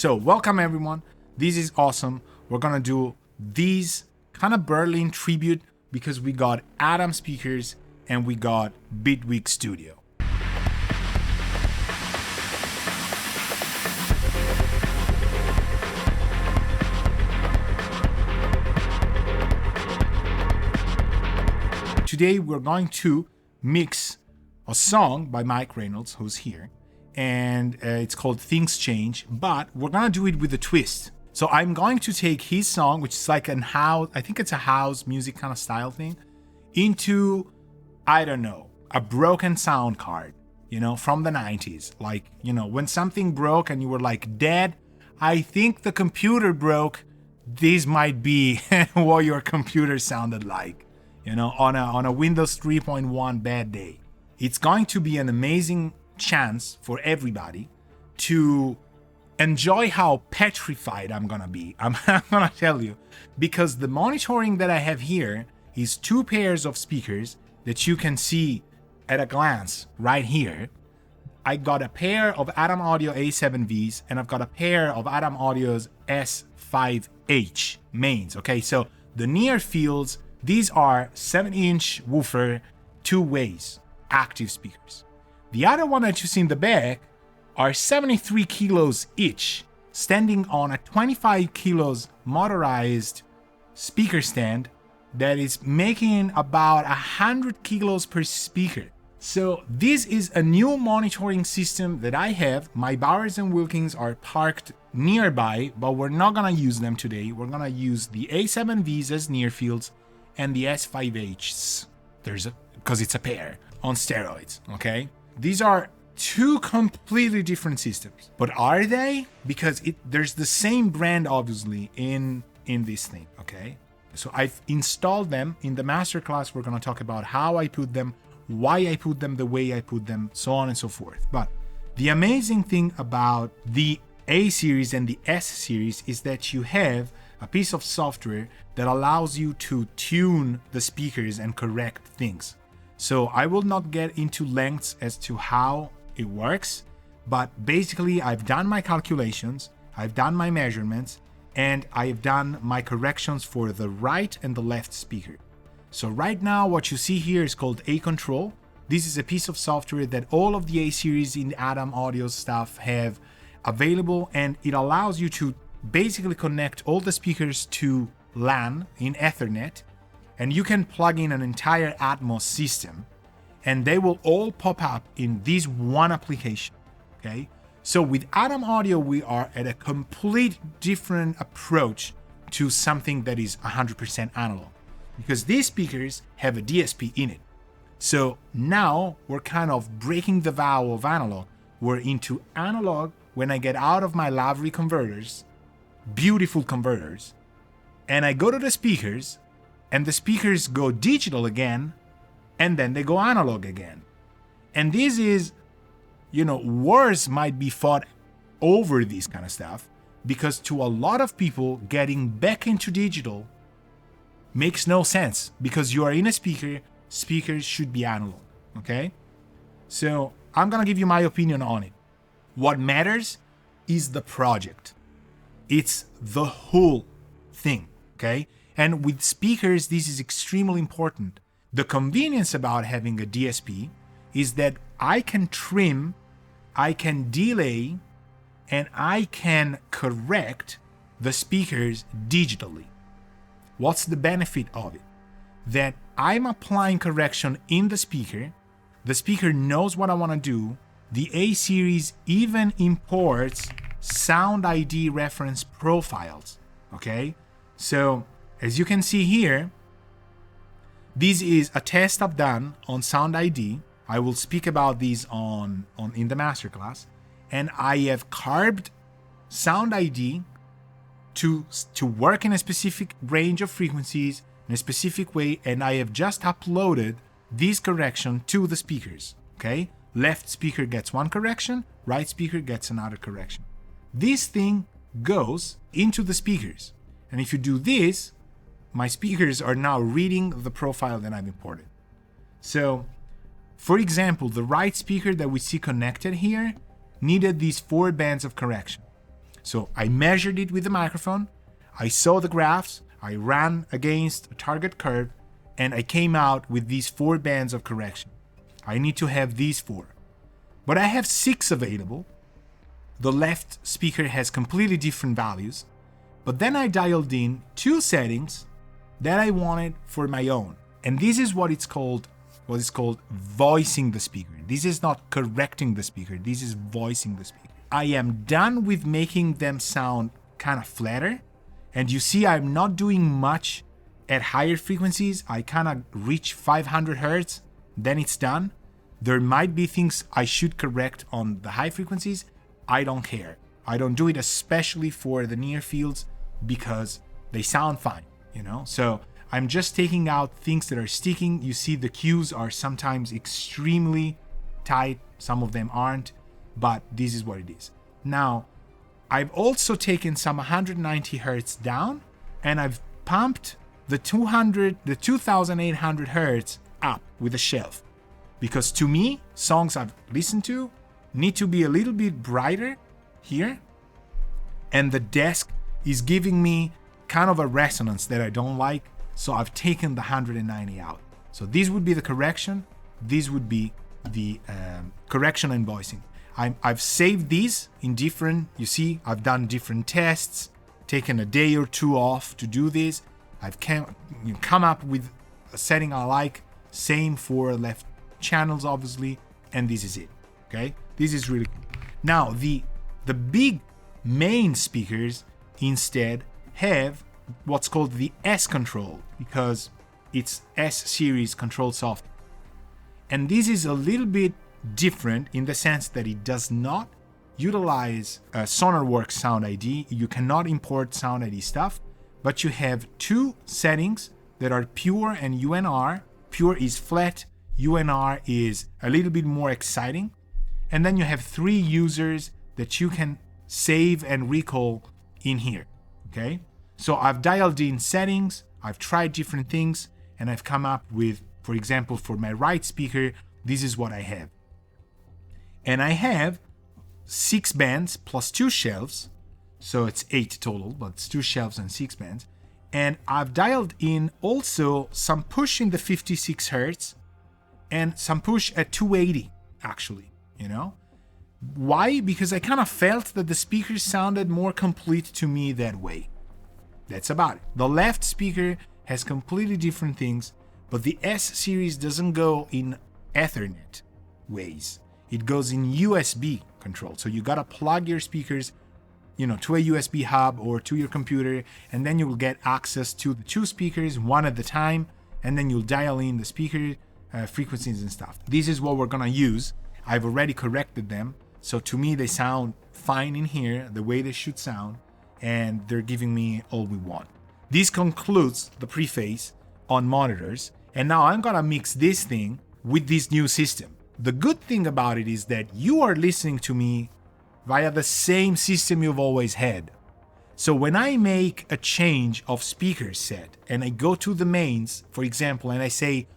So welcome everyone. This is awesome. We're gonna do these kind of Berlin tribute because we got Atom speakers and we got Bitwig Studio. Today we're going to mix a song by Mike Reynolds, who's here, and it's called Things Change, but we're gonna do it with a twist. So I'm going to take his song, which is like an house, I think it's a house music kind of style thing, into, I don't know, a broken sound card, from the 90s. Like, when something broke and you were like, Dad, I think the computer broke. This might be what your computer sounded like. On a Windows 3.1 bad day. It's going to be an amazing chance for everybody to enjoy how petrified I'm gonna be. I'm gonna tell you, because the monitoring that I have here is two pairs of speakers that you can see at a glance right here. I got a pair of Atom Audio A7Vs and I've got a pair of Atom Audio's S5H mains. Okay, so the nearfields, these are 7-inch woofer, two ways, active speakers. The other one that you see in the back are 73 kilos each, standing on a 25 kilos motorized speaker stand that is making about 100 kilos per speaker. So this is a new monitoring system that I have. My Bowers and Wilkins are parked nearby, but we're not gonna use them today. We're gonna use the A7Vs as nearfields and the S5Hs, because it's a pair on steroids, okay? These are two completely different systems, but are they? Because there's the same brand obviously in this thing, okay? So I've installed them. In the masterclass, we're gonna talk about how I put them, why I put them the way I put them, so on and so forth. But the amazing thing about the A series and the S series is that you have a piece of software that allows you to tune the speakers and correct things. So I will not get into lengths as to how it works, but basically I've done my calculations, I've done my measurements, and I've done my corrections for the right and the left speaker. So right now what you see here is called A Control. This is a piece of software that all of the A series in Atom Audio stuff have available, and it allows you to basically connect all the speakers to LAN in Ethernet, and you can plug in an entire Atmos system and they will all pop up in this one application. Okay, so with Atom Audio we are at a complete different approach to something that is 100% analog, because these speakers have a DSP in it. So now we're kind of breaking the vow of analog. We're into analog when I get out of my Lavery converters, beautiful converters, and I go to the speakers, and the speakers go digital again, and then they go analog again. And this is, wars might be fought over this kind of stuff, because to a lot of people, getting back into digital makes no sense, because you are in a speaker, speakers should be analog, okay? So I'm gonna give you my opinion on it. What matters is the project. It's the whole thing, okay? And with speakers, this is extremely important. The convenience about having a DSP is that I can trim, I can delay, and I can correct the speakers digitally. What's the benefit of it? That I'm applying correction in the speaker knows what I want to do. The A series even imports Sound ID reference profiles, okay? So as you can see here, this is a test I've done on Sound ID. I will speak about these in the masterclass, and I have carved Sound ID to work in a specific range of frequencies in a specific way, and I have just uploaded this correction to the speakers, okay? Left speaker gets one correction, right speaker gets another correction. This thing goes into the speakers, and if you do this, my speakers are now reading the profile that I've imported. So, for example, the right speaker that we see connected here needed these 4 bands of correction. So I measured it with the microphone, I saw the graphs, I ran against a target curve, and I came out with these 4 bands of correction. I need to have these 4. But I have 6 available. The left speaker has completely different values. But then I dialed in 2 settings that I wanted for my own. And this is what is called voicing the speaker. This is not correcting the speaker. This is voicing the speaker. I am done with making them sound kind of flatter. And you see I'm not doing much at higher frequencies. I kind of reach 500 Hertz, then it's done. There might be things I should correct on the high frequencies. I don't care. I don't do it especially for the near fields because they sound fine, So I'm just taking out things that are sticking. You see the cues are sometimes extremely tight. Some of them aren't, but this is what it is. Now, I've also taken some 190 Hertz down and I've pumped the 2800 Hertz up with a shelf. Because to me, songs I've listened to need to be a little bit brighter here. And the desk is giving me kind of a resonance that I don't like. So I've taken the 190 out. So this would be the correction. This would be the correction and voicing. I've saved these in different, you see, I've done different tests, taken a day or 2 off to do this. I've come up with a setting I like, same for left channels, obviously, and this is it, okay? This is really cool. Now, the big main speakers instead have what's called the S control, because it's S series control software. And this is a little bit different in the sense that it does not utilize SonarWorks Sound ID. You cannot import Sound ID stuff, but you have 2 settings that are pure and UNR. Pure is flat, UNR is a little bit more exciting. And then you have 3 users that you can save and recall in here, okay? So I've dialed in settings, I've tried different things, and I've come up with, for example, for my right speaker, this is what I have. And I have 6 bands plus 2 shelves. So it's 8 total, but it's 2 shelves and 6 bands. And I've dialed in also some push in the 56 Hertz and some push at 280, actually, Why? Because I kind of felt that the speakers sounded more complete to me that way. That's about it. The left speaker has completely different things, but the S series doesn't go in Ethernet ways. It goes in USB control. So you gotta plug your speakers, to a USB hub or to your computer, and then you will get access to the 2 speakers, one at a time, and then you'll dial in the speaker frequencies and stuff. This is what we're gonna use. I've already corrected them. So to me, they sound fine in here, the way they should sound, and they're giving me all we want. This concludes the preface on monitors, and now I'm gonna mix this thing with this new system. The good thing about it is that you are listening to me via the same system you've always had. So when I make a change of speaker set and I go to the mains, for example, and I say,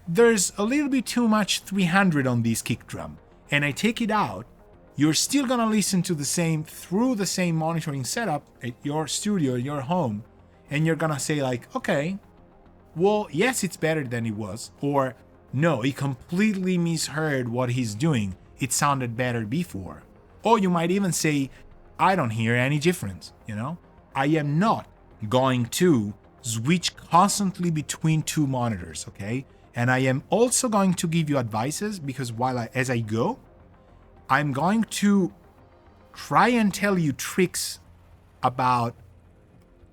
there's a little bit too much 300 on this kick drum, and I take it out, you're still gonna listen to through the same monitoring setup at your studio, your home, and you're gonna say like, okay, well, yes, it's better than it was, or no, he completely misheard what he's doing. It sounded better before. Or you might even say, I don't hear any difference, I am not going to switch constantly between 2 monitors, okay? And I am also going to give you advices because as I go, I'm going to try and tell you tricks about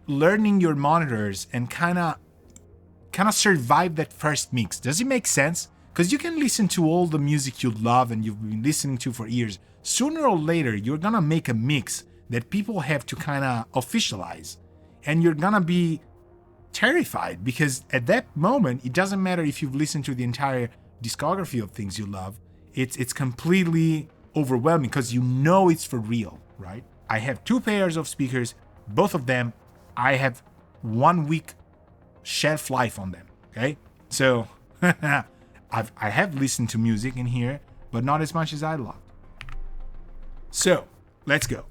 learning your monitors and kind of survive that first mix. Does it make sense? Because you can listen to all the music you love and you've been listening to for years. Sooner or later, you're gonna make a mix that people have to kind of officialize. And you're gonna be terrified because at that moment, it doesn't matter if you've listened to the entire discography of things you love. It's completely overwhelming because it's for real, right? I have 2 pairs of speakers. Both of them, I have 1 week shelf life on them, okay? So I have listened to music in here, but not as much as I love. So let's go.